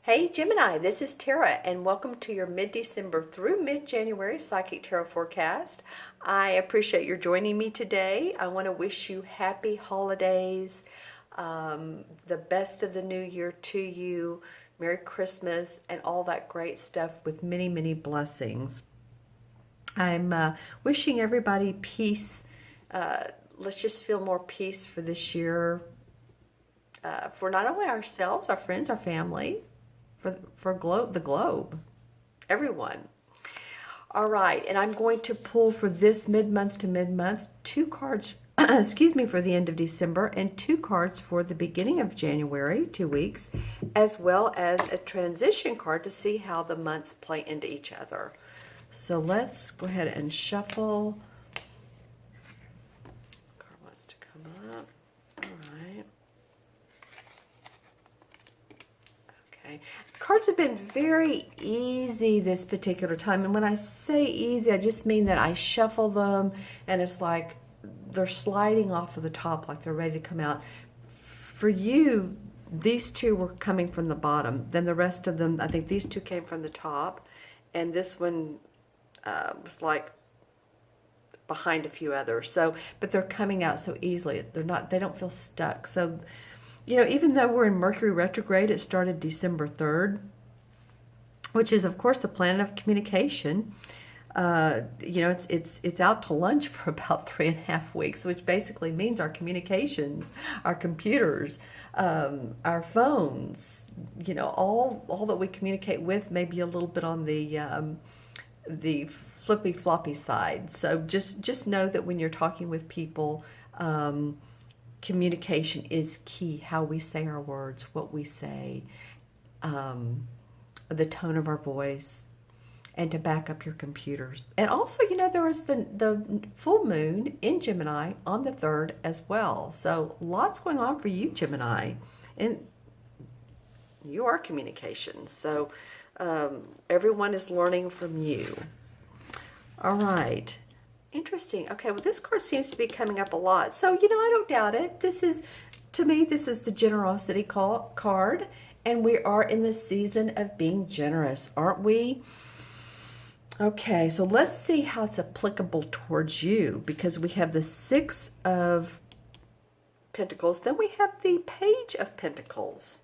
Hey Gemini, this is Tara and welcome to your mid-December through mid-January Psychic Tarot forecast. I appreciate your joining me today. I want to wish you happy holidays, the best of the new year to you, Merry Christmas, and all that great stuff with many, many blessings. I'm wishing everybody peace. Let's just feel more peace for this year, for not only ourselves, our friends, our family, for the globe, everyone. All right, and I'm going to pull for this mid-month to mid-month 2 cards, excuse me, for the end of December, and 2 cards for the beginning of January, 2 weeks, as well as a transition card to see how the months play into each other. So let's go ahead and shuffle. Card wants to come up. All right. Okay. Cards have been very easy this particular time. And when I say easy, I just mean that I shuffle them and it's like they're sliding off of the top, like they're ready to come out. For you, these 2 were coming from the bottom. Then the rest of them, I think these 2 came from the top. And this one was like behind a few others. So, but they're coming out so easily. They don't feel stuck. So, you know, even though we're in Mercury retrograde, it started December 3rd, which is, of course, the planet of communication. You know, it's out to lunch for about 3.5 weeks, which basically means our communications, our computers, our phones, you know, all that we communicate with may be a little bit on the flippy floppy side. So just know that when you're talking with people, communication is key. How we say our words, what we say, the tone of our voice, and to back up your computers. And also, you know, there was the full moon in Gemini on the 3rd as well. So lots going on for you, Gemini. And you are communication. So everyone is learning from you. All right. Interesting. Okay, well, this card seems to be coming up a lot. So, you know, I don't doubt it. To me, this is the generosity card. And we are in the season of being generous, aren't we? Okay, so let's see how it's applicable towards you. Because we have the 6 of Pentacles. Then we have the Page of Pentacles.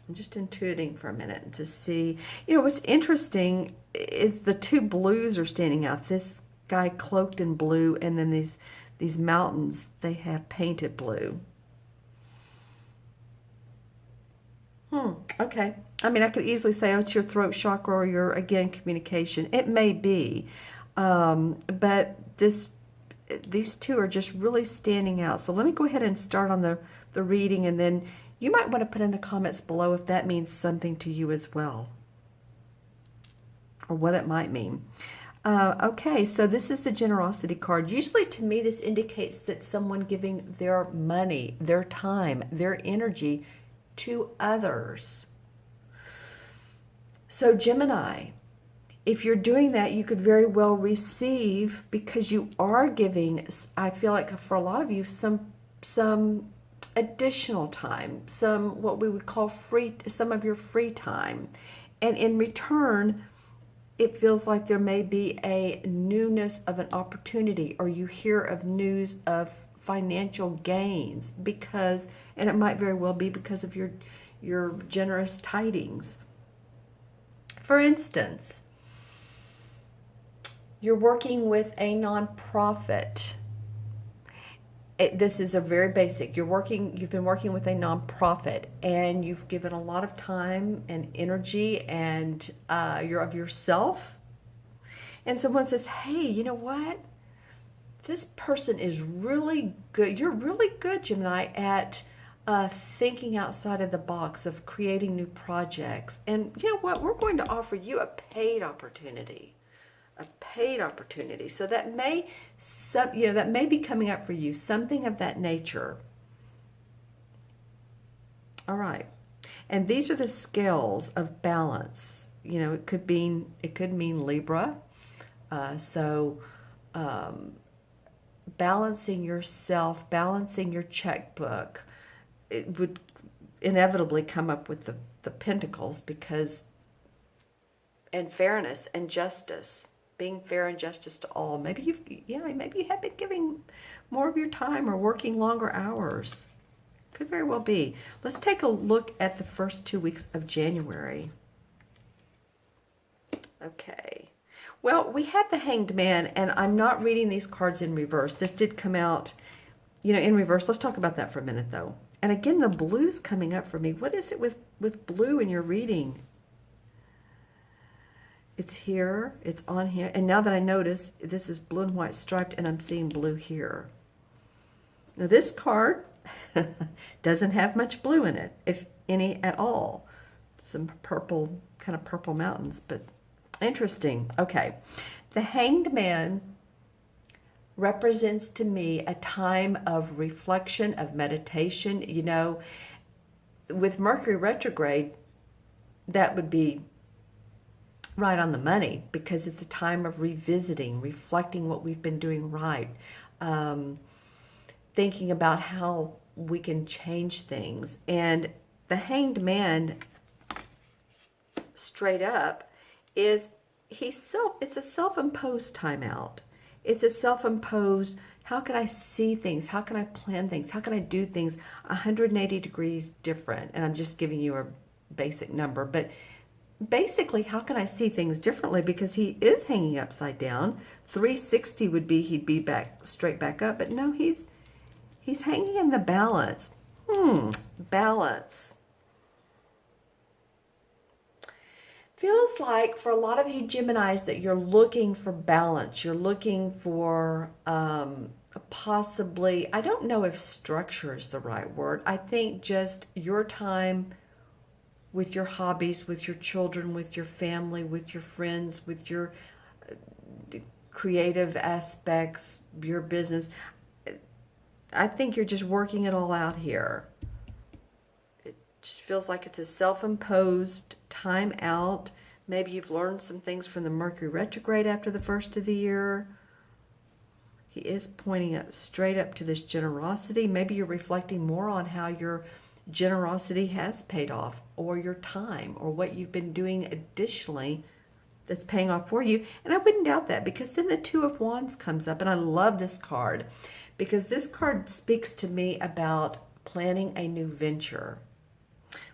I'm just intuiting for a minute to see. You know, what's interesting is the 2 blues are standing out. This guy cloaked in blue, and then these mountains, they have painted blue. Okay. I mean, I could easily say, oh, it's your throat chakra or your, again, communication. It may be. But these 2 are just really standing out. So let me go ahead and start on the reading, and then you might want to put in the comments below if that means something to you as well, or what it might mean. Okay, so this is the generosity card. Usually to me, this indicates that someone giving their money, their time, their energy to others. So Gemini, if you're doing that, you could very well receive, because you are giving, I feel like for a lot of you, some additional time, some what we would call some of your free time. And in return, it feels like there may be a newness of an opportunity, or you hear of news of financial gains because, and it might very well be because of your generous tidings. For instance, you're working with a nonprofit. This is a very basic. You've been working with a nonprofit, and you've given a lot of time and energy and you're of yourself. And someone says, hey, you know what? This person is really good. You're really good, Gemini, at thinking outside of the box, of creating new projects. And you know what? We're going to offer you a paid opportunity. A paid opportunity. So that may be coming up for you, something of that nature. All right. And these are the scales of balance. You know, it could mean Libra. Balancing yourself, balancing your checkbook, it would inevitably come up with the pentacles, because, and fairness and justice, being fair and justice to all. Maybe maybe you have been giving more of your time or working longer hours. Could very well be. Let's take a look at the first 2 weeks of January. Okay. Well, we have the Hanged Man, and I'm not reading these cards in reverse. This did come out, in reverse. Let's talk about that for a minute, though. And again, the blue's coming up for me. What is it with blue in your reading? It's here. It's on here. And now that I notice, this is blue and white striped, and I'm seeing blue here. Now, this card doesn't have much blue in it, if any at all. Some purple, kind of purple mountains, but interesting. Okay. The Hanged Man represents to me a time of reflection, of meditation. With Mercury retrograde, that would be right on the money, because it's a time of revisiting, reflecting what we've been doing right, thinking about how we can change things. And the Hanged Man, straight up, it's a self-imposed timeout. It's a self-imposed, how can I see things? How can I plan things? How can I do things 180 degrees different? And I'm just giving you a basic number, but basically, how can I see things differently? Because he is hanging upside down. 360 would be he'd be straight back up, but no, he's hanging in the balance. Balance. Feels like for a lot of you Geminis that you're looking for balance. You're looking for possibly, I don't know if structure is the right word. I think just your time with your hobbies, with your children, with your family, with your friends, with your creative aspects, your business. I think you're just working it all out here. It just feels like it's a self-imposed time out. Maybe you've learned some things from the Mercury retrograde after the first of the year. He is pointing up straight up to this generosity. Maybe you're reflecting more on how your generosity has paid off, or your time, or what you've been doing additionally that's paying off for you. And I wouldn't doubt that, because then the Two of Wands comes up, and I love this card because this card speaks to me about planning a new venture.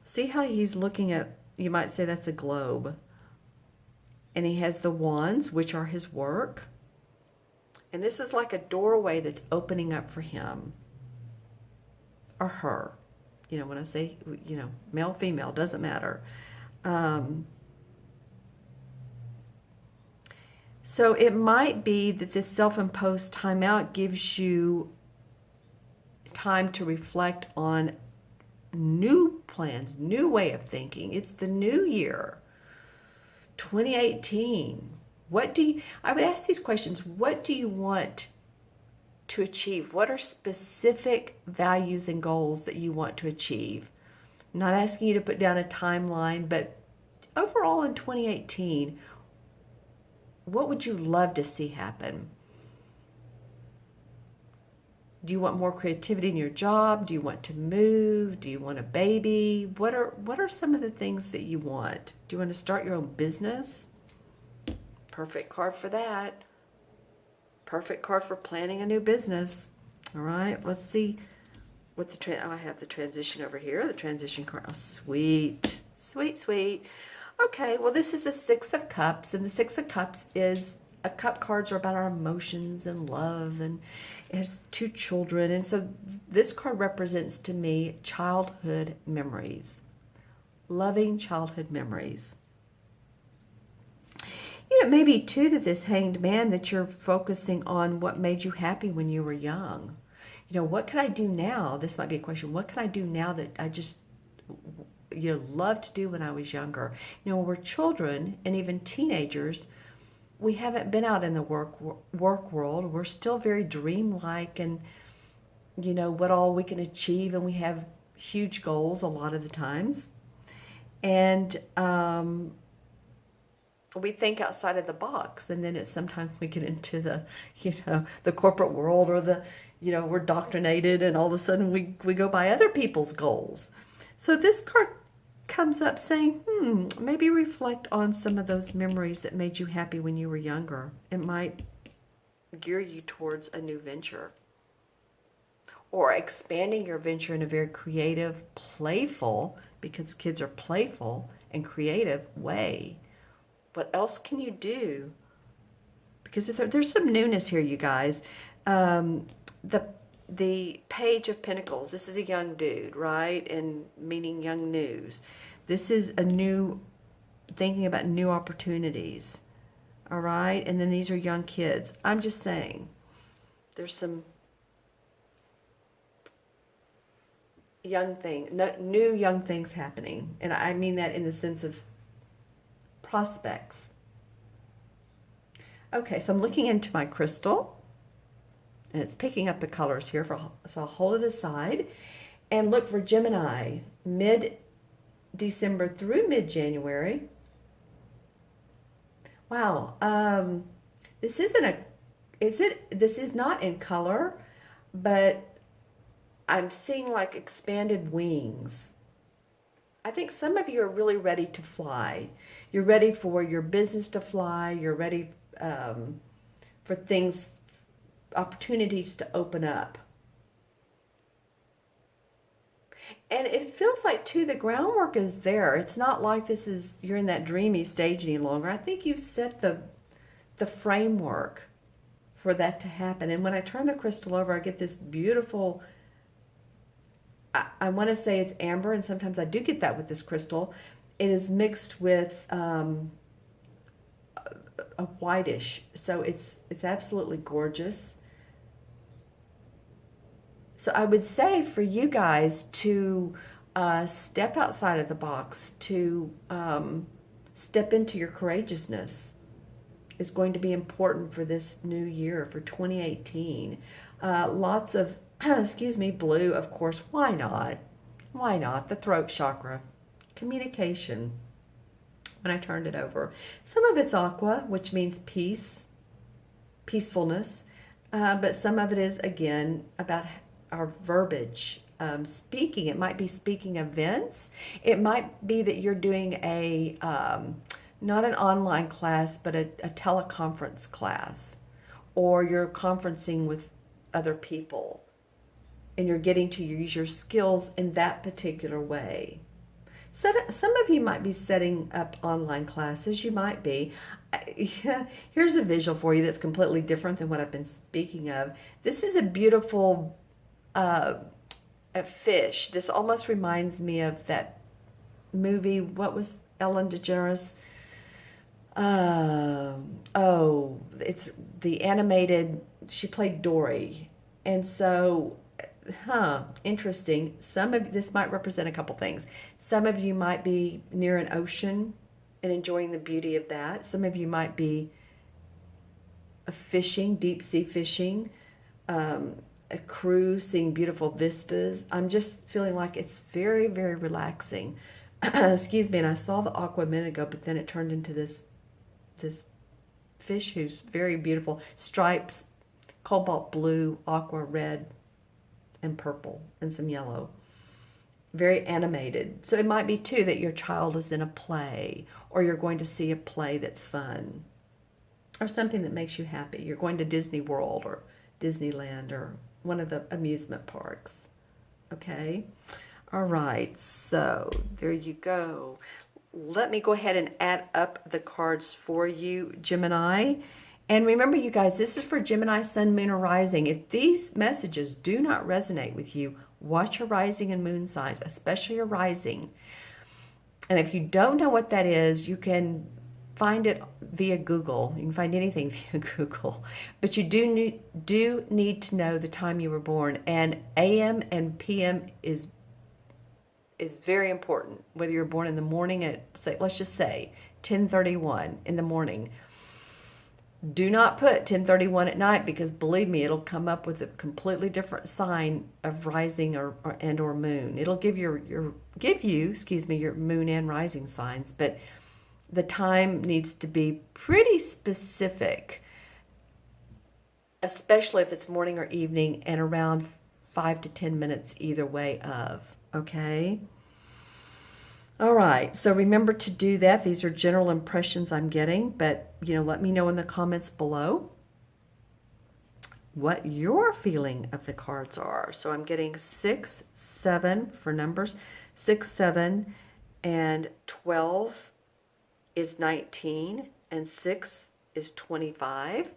See how he's looking at, you might say that's a globe, and he has the wands, which are his work, and this is like a doorway that's opening up for him or her. When I say, male, female, doesn't matter. So it might be that this self-imposed timeout gives you time to reflect on new plans, new way of thinking. It's the new year, 2018. I would ask these questions. What do you want to achieve? What are specific values and goals that you want to achieve? I'm not asking you to put down a timeline, but overall in 2018, what would you love to see happen? Do you want more creativity in your job? Do you want to move? Do you want a baby? What are some of the things that you want? Do you want to start your own business? Perfect card for that. Perfect card for planning a new business. All right, let's see. What's I have the transition over here, the transition card. Oh, sweet, sweet, sweet. Okay, well, this is the Six of Cups, and the Six of Cups is, cup cards are about our emotions and love, and it has two children. And so this card represents to me childhood memories, loving childhood memories. Maybe too that this Hanged Man, that you're focusing on what made you happy when you were young. What can I do now? This might be a question. What can I do now that I just, loved to do when I was younger? When we're children and even teenagers, we haven't been out in the work world. We're still very dreamlike, and what all we can achieve, and we have huge goals a lot of the times. And we think outside of the box, and then it's sometimes we get into the, the corporate world, or the, we're doctrinated, and all of a sudden we go by other people's goals. So this card comes up saying, maybe reflect on some of those memories that made you happy when you were younger. It might gear you towards a new venture, or expanding your venture in a very creative, playful, because kids are playful and creative way. What else can you do? Because there's some newness here, you guys. The Page of Pentacles. This is a young dude, right? And meaning young news. This is a new, thinking about new opportunities. All right? And then these are young kids. I'm just saying, there's some new young things happening. And I mean that in the sense of prospects. Okay, so I'm looking into my crystal, and it's picking up the colors here, so I'll hold it aside and look for Gemini, mid-December through mid-January. Wow, this is not in color, but I'm seeing like expanded wings. I think some of you are really ready to fly. You're ready for your business to fly. You're ready for things, opportunities to open up. And it feels like, too, the groundwork is there. It's not like you're in that dreamy stage any longer. I think you've set the framework for that to happen. And when I turn the crystal over, I get this beautiful, I want to say it's amber, and sometimes I do get that with this crystal. It is mixed with a whitish, so it's absolutely gorgeous. So I would say for you guys to step outside of the box, to step into your courageousness is going to be important for this new year, for 2018. Lots of, excuse me, blue, of course. Why not? Why not? The throat chakra, communication. When I turned it over, some of it's aqua, which means peace, peacefulness, but some of it is, again, about our verbiage. Speaking, it might be speaking events. It might be that you're doing a not an online class, but a teleconference class, or you're conferencing with other people, and you're getting to use your skills in that particular way. So some of you might be setting up online classes. You might be. Here's a visual for you that's completely different than what I've been speaking of. This is a beautiful a fish. This almost reminds me of that movie. What was Ellen DeGeneres? It's the animated. She played Dory, and so. Interesting. Some of this might represent a couple things. Some of you might be near an ocean and enjoying the beauty of that. Some of you might be fishing, deep sea fishing, a cruise, seeing beautiful vistas. I'm just feeling like it's very, very relaxing. Excuse me. And I saw the aqua a minute ago, but then it turned into this fish who's very beautiful. Stripes, cobalt blue, aqua red, and purple, and some yellow. Very animated. So it might be, too, that your child is in a play, or you're going to see a play that's fun, or something that makes you happy. You're going to Disney World or Disneyland or one of the amusement parks. Okay? All right. So there you go. Let me go ahead and add up the cards for you, Gemini. And remember, you guys, this is for Gemini, Sun, Moon, or Rising. If these messages do not resonate with you, watch your rising and moon signs, especially your rising. And if you don't know what that is, you can find it via Google. You can find anything via Google. But you do need to know the time you were born. And AM and PM is very important. Whether you're born in the morning at, say, let's just say, 10:31 in the morning. Do not put 10:31 at night, because believe me, it'll come up with a completely different sign of rising or moon. It'll give you, your moon and rising signs, but the time needs to be pretty specific, especially if it's morning or evening, and around 5 to 10 minutes either way of, okay? All right, so remember to do that. These are general impressions I'm getting, but, let me know in the comments below what your feeling of the cards are. So I'm getting 6, 7 for numbers, 6, 7, and 12 is 19, and 6 is 25,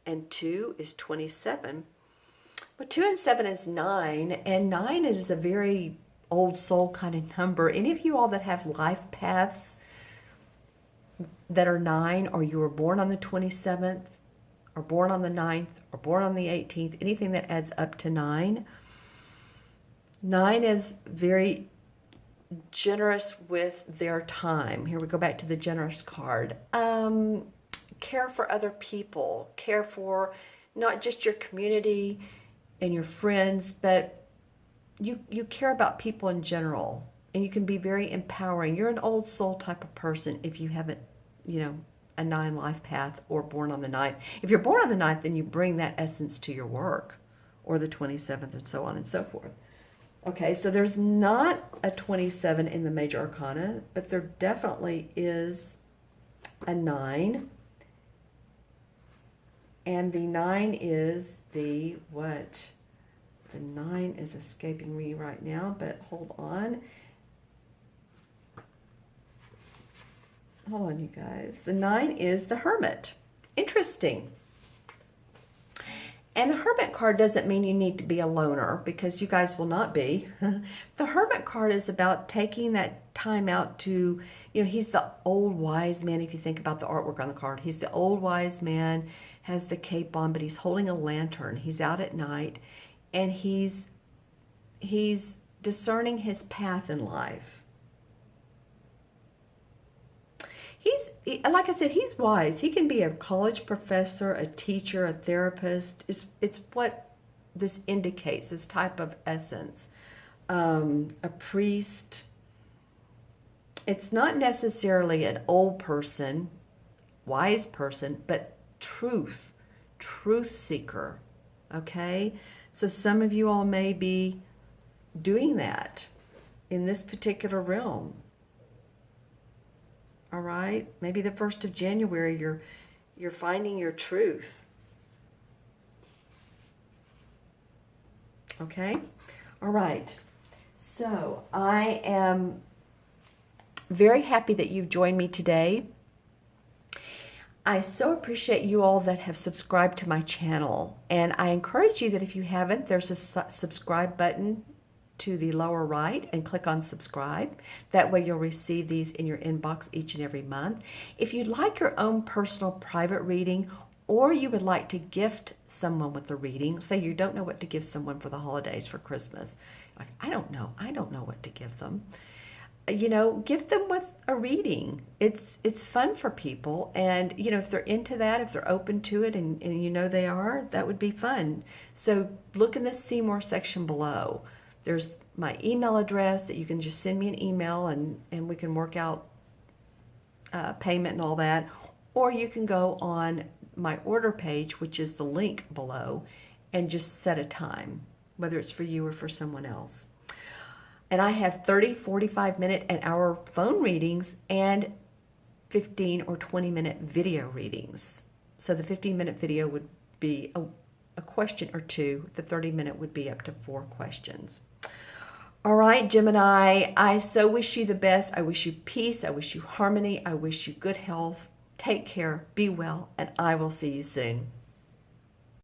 and 2 is 27. But 2 and 7 is 9, and 9 is a very old soul kind of number. Any of you all that have life paths that are 9, or you were born on the 27th, or born on the 9th, or born on the 18th, anything that adds up to 9. 9 is very generous with their time. Here we go back to the generous card. Care for other people. Care for not just your community and your friends, but you care about people in general. And you can be very empowering. You're an old soul type of person if you haven't, a 9 life path or born on the 9th. If you're born on the 9th, then you bring that essence to your work, or the 27th, and so on and so forth. Okay, so there's not a 27 in the major arcana, but there definitely is a 9. And the 9 is the what? The 9 is escaping me right now, but hold on. Hold on, you guys. The 9 is the Hermit. Interesting. And the Hermit card doesn't mean you need to be a loner, because you guys will not be. The Hermit card is about taking that time out to, he's the old wise man. If you think about the artwork on the card, he's the old wise man, has the cape on, but he's holding a lantern. He's out at night, and he's discerning his path in life. Like I said, he's wise. He can be a college professor, a teacher, a therapist. It's what this indicates, this type of essence. A priest. It's not necessarily an old person, wise person, but truth seeker. Okay? So some of you all may be doing that in this particular realm. All right, maybe the 1st of January, you're finding your truth. Okay, all right. So I am very happy that you've joined me today. I so appreciate you all that have subscribed to my channel, and I encourage you that if you haven't, there's a subscribe button to the lower right, and click on subscribe. That way you'll receive these in your inbox each and every month. If you'd like your own personal private reading, or you would like to gift someone with a reading, say you don't know what to give someone for the holidays, for Christmas, like I don't know what to give them, give them with a reading. It's fun for people, and if they're into that, if they're open to it, and they are, that would be fun. So look in the See More section below. There's my email address that you can just send me an email, and we can work out payment and all that. Or you can go on my order page, which is the link below, and just set a time, whether it's for you or for someone else. And I have 30, 45-minute, and hour phone readings, and 15 or 20-minute video readings. So the 15-minute video would be a question or two. The 30-minute would be up to 4 questions. All right, Gemini, I so wish you the best. I wish you peace. I wish you harmony. I wish you good health. Take care, be well, and I will see you soon.